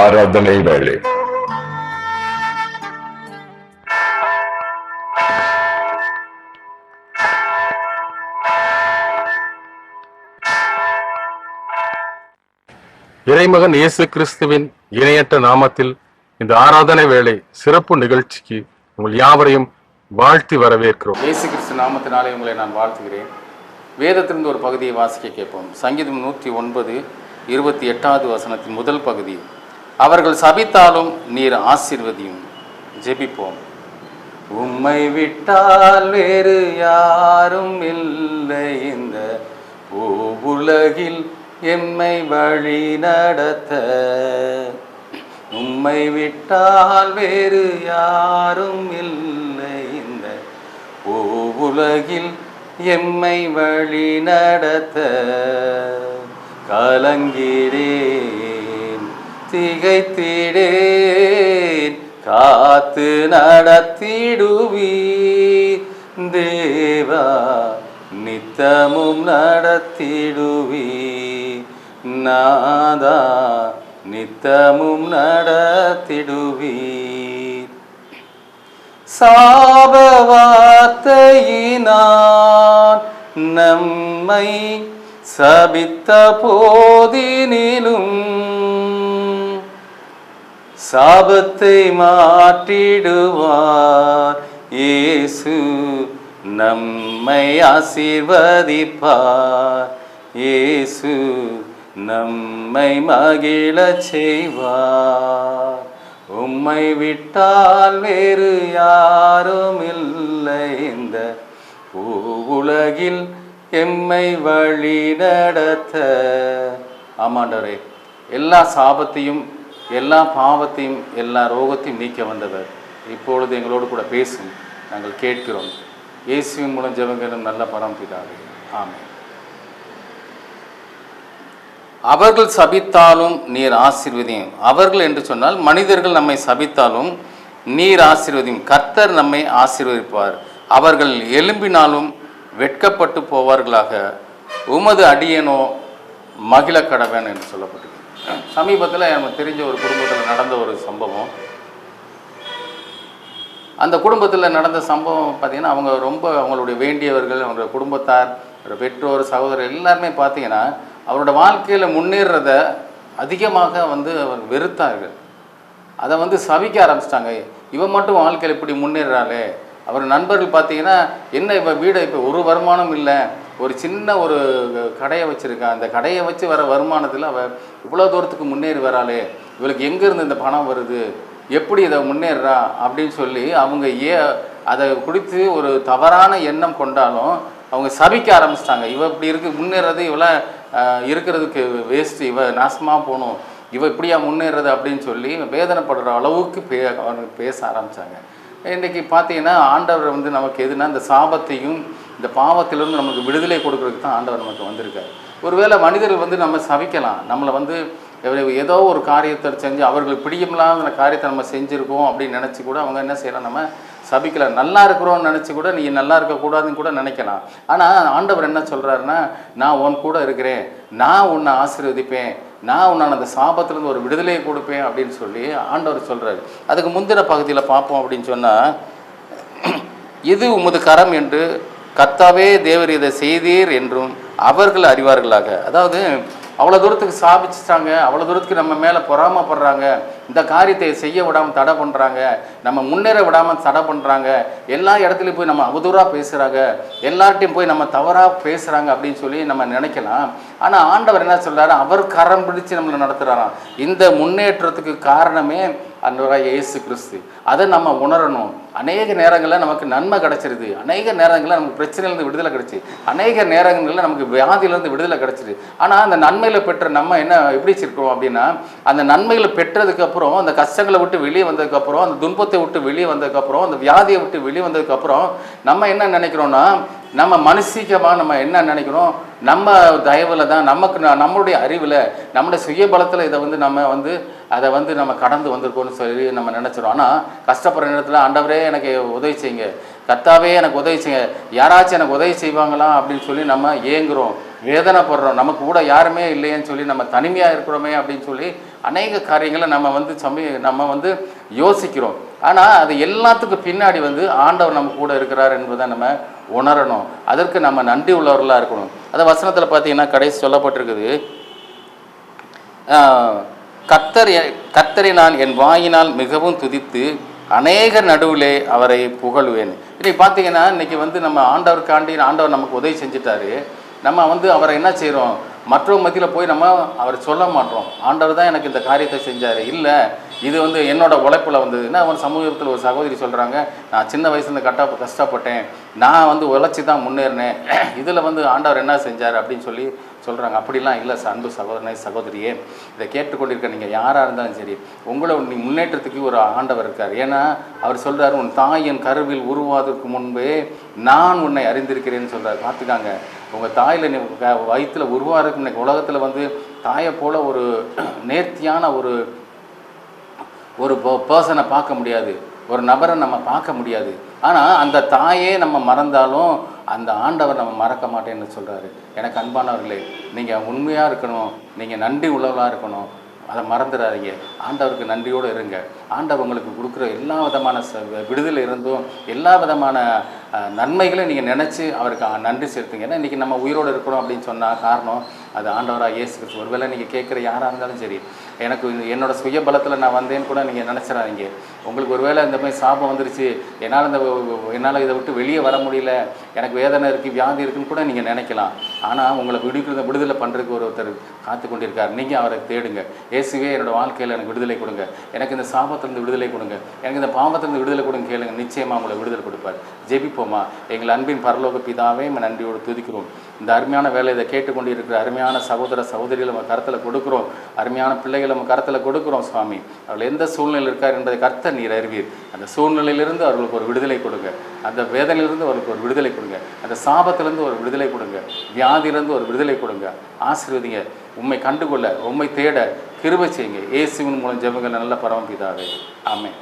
ஆராதனை வேளை. இறைமகன் இயேசு கிறிஸ்துவின் இணையற்ற நாமத்தில் இந்த ஆராதனை வேளை சிறப்பு நிகழ்ச்சிக்கு உங்கள் யாவரையும் வாழ்த்தி வரவேற்கிறோம். இயேசு கிறிஸ்து நாமத்தினாலே உங்களை நான் வாழ்த்துகிறேன். வேதத்திலிருந்து ஒரு பகுதியை வாசிக்க கேட்போம். சங்கீதம் 109:28 வசனத்தின் முதல் பகுதி. அவர்கள் சபித்தாலும் நீர் ஆசீர்வதியும். ஜெபிப்போம். உம்மை விட்டால் வேறு யாரும் இல்லை, இந்த பூவுலகில் எம்மை வழி நடத்த. உம்மை விட்டால் வேறு யாரும் இல்லை, இந்த பூவுலகில் எம்மை வழி நடத்த. கலங்கிடேன், திகைத்திடேன், காத்து நடத்திடுவீர் தேவா, நித்தமும் நடத்திடுவீர் நாதா, நித்தமும் நடத்திடுவீர். சாப வார்த்தையினான் நம்மை சபித்த போதினிலும் சாபத்தை மாற்றிடுவார் இயேசு, நம்மை ஆசீர்வதிப்பார் இயேசு, நம்மை மகிழச் செய்வார். உம்மை விட்டால் வேறு யாரும் இல்லை, இந்த உலகில் எம்மை வழி நடத்த. ஆமாண்டவரே, எல்லா சாபத்தையும் எல்லா பாவத்தையும் எல்லா ரோகத்தையும் நீக்க வந்தவர் இப்பொழுது எங்களோடு கூட பேசும். நாங்கள் கேட்கிறோம். இயேசுவின் மூலம் ஜெபங்களும் நல்ல பரம்பிதாவே, ஆமென். அவர்கள் சபித்தாலும் நீர் ஆசீர்வதியும். அவர்கள் என்று சொன்னால் மனிதர்கள் நம்மை சபித்தாலும் நீர் ஆசீர்வதியும். கர்த்தர் நம்மை ஆசீர்வதிப்பார். அவர்கள் எழும்பினாலும் வெட்கப்பட்டு போவார்களாக. உமது அடியேனோ மகிழ கடவன் என்று சொல்லப்பட்டிருக்கு. சமீபத்தில் நமக்கு தெரிஞ்ச ஒரு குடும்பத்தில் நடந்த ஒரு சம்பவம். அந்த குடும்பத்தில் நடந்த சம்பவம் பார்த்திங்கன்னா, அவங்க ரொம்ப அவங்களுடைய வேண்டியவர்கள், அவங்களுடைய குடும்பத்தார், பெற்றோர், சகோதரர் எல்லாருமே பார்த்திங்கன்னா அவரோட வாழ்க்கையில் முன்னேறத அதிகமாக அவர் வெறுத்தார்கள். அதை சபிக்க ஆரம்பிச்சிட்டாங்க. இவன் மட்டும் வாழ்க்கையில் இப்படி முன்னேறாளே. அவர் நண்பர்கள் பார்த்திங்கன்னா, என்ன இப்போ வீடை இப்போ ஒரு வருமானம் இல்லை, ஒரு சின்ன ஒரு கடையை வச்சுருக்கா, அந்த கடையை வச்சு வர வருமானத்தில் அவள் இவ்வளோ தூரத்துக்கு முன்னேறி வராளே, இவளுக்கு எங்கேருந்து இந்த பணம் வருது, எப்படி இதை முன்னேறா அப்படின்னு சொல்லி அவங்க அதை குறித்து ஒரு தவறான எண்ணம் கொண்டாலும் அவங்க சபிக்க ஆரம்பிச்சிட்டாங்க. இவ இப்படி இருக்குது, முன்னேறது இவளை இருக்கிறதுக்கு வேஸ்ட்டு, இவ நாசமாக போகணும், இவ இப்படியா முன்னேறது அப்படின்னு சொல்லி வேதனைப்படுற அளவுக்கு பேச ஆரம்பித்தாங்க. இன்றைக்கி பார்த்தீங்கன்னா ஆண்டவர் நமக்கு எதுனா இந்த சாபத்தையும் இந்த பாவத்திலிருந்து நமக்கு விடுதலை கொடுக்கறதுக்கு தான் ஆண்டவர் நமக்கு வந்திருக்கார். ஒருவேளை மனிதர்கள் நம்ம சபிக்கலாம், நம்மளை ஏதோ ஒரு காரியத்தை செஞ்சு அவர்களுக்கு பிடிக்கமில்லாத அந்த காரியத்தை நம்ம செஞ்சுருக்கோம் அப்படின்னு நினச்சி கூட அவங்க என்ன செய்யலாம், நம்ம சபிக்கலாம். நல்லா இருக்கிறோன்னு நினச்சி கூட நீ நல்லா இருக்கக்கூடாதுன்னு கூட நினைக்கலாம். ஆனால் ஆண்டவர் என்ன சொல்கிறாருன்னா, நான் உன் கூட இருக்கிறேன், நான் உன்னை ஆசீர்வதிப்பேன், நான் உன்னை அந்த சாபத்திலேருந்து ஒரு விடுதலையை கொடுப்பேன் அப்படின்னு சொல்லி ஆண்டவர் சொல்கிறாரு. அதுக்கு முந்தின பகுதியில் பார்ப்போம் அப்படின்னு சொன்னால், இது உமது கரம் என்று கர்த்தாவே தேவர் இதை செய்தீர் என்றும் அவர்கள் அறிவார்களாக. அதாவது அவ்வளோ தூரத்துக்கு சாபிச்சிட்டாங்க, அவ்வளோ தூரத்துக்கு நம்ம மேலே பொறாமப்படுறாங்க, இந்த காரியத்தை செய்ய விடாமல் தடை பண்ணுறாங்க, நம்ம முன்னேற விடாமல் தடை பண்ணுறாங்க, எல்லா இடத்துலையும் போய் நம்ம அவதூறாக பேசுகிறாங்க, எல்லார்ட்டையும் போய் நம்ம தவறாக பேசுகிறாங்க அப்படின்னு சொல்லி நம்ம நினைக்கலாம். ஆனால் ஆண்டவர் என்ன சொல்கிறாரு, அவர் கரம் பிடிச்சு நம்மளை நடத்துகிறாராம். இந்த முன்னேற்றத்துக்கு காரணமே அன்றைய இயேசு கிறிஸ்து. அதை நம்ம உணரணும். அநேக நேரங்களில் நமக்கு நன்மை கிடச்சிருது, அநேக நேரங்களில் நமக்கு பிரச்சனையிலேருந்து விடுதலை கிடச்சி, அநேக நேரங்களில் நமக்கு வியாதியிலேருந்து விடுதலை கிடச்சிது. ஆனால் அந்த நன்மையில் பெற்ற நம்ம என்ன எப்படி வச்சுருக்கோம் அப்படின்னா, அந்த நன்மைகளை பெற்றதுக்கப்புறம், அந்த கஷ்டங்களை விட்டு வெளியே வந்ததுக்கப்புறம், அந்த துன்பத்தை விட்டு வெளியே வந்ததுக்கப்புறம், அந்த வியாதியை விட்டு வெளியே வந்ததுக்கப்புறம் நம்ம என்ன நினைக்கிறோன்னா, நம்ம மனுஷிகமாக நம்ம என்ன நினைக்கிறோம், நம்ம தயவில் தான், நம்மளுடைய அறிவில், நம்மளுடைய சுயபலத்தில் இதை நம்ம அதை நம்ம கடந்து வந்திருக்கோம்னு சொல்லி நம்ம நினச்சிடும். ஆனால் கஷ்டப்படுற நேரத்தில் ஆண்டவரே எனக்கு உதவி செய்யுங்க, கர்த்தாவே எனக்கு உதவி செய்யுங்க, யாராச்சும் எனக்கு உதவி செய்வாங்களா அப்படின்னு சொல்லி நம்ம ஏங்குறோம், வேதனைப்படுறோம். நமக்கு கூட யாருமே இல்லையேன்னு சொல்லி நம்ம தனிமையாக இருக்கிறோமே அப்படின்னு சொல்லி அநேக காரியங்களை நம்ம வந்து யோசிக்கிறோம். ஆனால் அது எல்லாத்துக்கும் பின்னாடி வந்து ஆண்டவர் நம்ம கூட இருக்கிறார் என்பதை நம்ம உணரணும். அதற்கு நம்ம நன்றி உள்ளவர்களாக இருக்கணும். அந்த வசனத்தில் பார்த்தீங்கன்னா கடைசி சொல்லப்பட்டிருக்குது, கர்த்தரை நான் என் வாயினால் மிகவும் துதித்து அநேக நடுவிலே அவரை புகழுவேன். இன்னைக்கு பார்த்தீங்கன்னா இன்னைக்கு வந்து நம்ம ஆண்டவருக்காண்டி ஆண்டவர் நமக்கு உதவி செஞ்சுட்டாரு. நம்ம வந்து அவரை என்ன செய்கிறோம், மற்றவங்க மத்தியில் போய் நம்ம அவர் சொல்ல மாட்டோம், ஆண்டவர் தான் எனக்கு இந்த காரியத்தை செஞ்சார், இல்லை இது வந்து என்னோட உழைப்பில் வந்ததுன்னா. அவன் சமூகத்தில் ஒரு சகோதரி சொல்கிறாங்க, நான் சின்ன வயசுலேருந்து கஷ்டப்பட்டேன், நான் வந்து உழைச்சி தான் முன்னேறினேன், இதில் வந்து ஆண்டவர் என்ன செஞ்சார் அப்படின்னு சொல்லி சொல்கிறாங்க. அப்படிலாம் இல்லை அன்பு சகோதரனே சகோதரியே, இதை கேட்டுக்கொண்டிருக்க நீங்கள் யாராக இருந்தாலும் சரி, உங்களை முன்னேற்றத்துக்கு ஒரு ஆண்டவர் இருக்கார். ஏன்னா அவர் சொல்கிறார், உன் தாய் என் கருவில் உருவாவதற்கு முன்பே நான் உன்னை அறிந்திருக்கிறேன்னு சொல்கிறார். பார்த்துக்காங்க, உங்கள் தாயில் வயிற்றில் உருவாகிறதுக்கு இன்னைக்கு உலகத்தில் வந்து தாயை போல் ஒரு நேர்த்தியான ஒரு பர்சனை பார்க்க முடியாது, ஒரு நபரை நம்ம பார்க்க முடியாது. ஆனால் அந்த தாயே நம்ம மறந்தாலும் அந்த ஆண்டவர் நம்ம மறக்க மாட்டேன்னு சொல்கிறாரு. எனக்கு அன்பானவர்களே, நீங்கள் உண்மையாக இருக்கணும், நீங்கள் நன்றி உள்ளவர்களாக இருக்கணும், அதை மறந்துடாதீங்க. ஆண்டவருக்கு நன்றியோடு இருங்க. ஆண்டவர் உங்களுக்கு கொடுக்குற எல்லா விதமான விடுதலை இருந்தும் எல்லா விதமான நன்மைகளையும் நீங்கள் நினச்சி அவருக்கு நன்றி செலுத்துங்க. ஏன்னா இன்றைக்கி நம்ம உயிரோடு இருக்கிறோம் அப்படின்னு சொன்னால் காரணம் அது ஆண்டவராக இயேசு கிறிஸ்து. ஒருவேளை நீங்கள் கேட்குற யாராக இருந்தாலும் சரி, எனக்கு என்னோடய சுய பலத்தில் நான் வந்தேன்னு கூட நீங்கள் நினச்சிடாதீங்க. உங்களுக்கு ஒருவேளை இந்த மாதிரி சாபம் வந்துருச்சு, என்னால் இதை விட்டு வெளியே வர முடியல, எனக்கு வேதனை இருக்குது, வியாதி இருக்குன்னு கூட நீங்கள் நினைக்கலாம். ஆனால் உங்களை விடுதலை பண்ணுறதுக்கு ஒருத்தர் காத்து கொண்டிருக்கார். நீங்கள் அவரை தேடுங்க. இயேசுவே என்னோடய வாழ்க்கையில் எனக்கு விடுதலை கொடுங்க, எனக்கு இந்த சாபத்திலிருந்து விடுதலை கொடுங்க, எனக்கு இந்த பாவத்திலிருந்து விடுதலை கொடுங்க கேளுங்க, நிச்சயமாக உங்களை விடுதலை கொடுப்பார். ஜெபிப்போமா? எங்கள் அன்பின் பரலோக பிதாவே நன்றியோடு துதிக்கிறோம். இந்த அருமையான வேலை இதை கேட்டுக்கொண்டிருக்கிற அருமையான சகோதர சகோதரிகளை நம்ம கருத்தில் கொடுக்குறோம், அருமையான பிள்ளைகளை நம்ம கருத்தில் கொடுக்குறோம். சுவாமி, அவர்கள் எந்த சூழ்நிலையில் இருக்கார் என்பதை கர்த்தர் நீர் அறிவீர். அந்த சூழ்நிலையிலிருந்து அவர்களுக்கு ஒரு விடுதலை கொடுங்க, அந்த வேதனையிலிருந்து அவர்களுக்கு ஒரு விடுதலை கொடுங்க, அந்த சாபத்திலிருந்து ஒரு விடுதலை கொடுங்க, வியாதியிலிருந்து ஒரு விடுதலை கொடுங்க. ஆசீர்வதிங்க. உம்மை கண்டுகொள்ள, உம்மை தேட கிருபை செய்யுங்க. இயேசுவின் மூலம் ஜெபங்கள் நல்ல பரமபிதாவே. ஆமென்.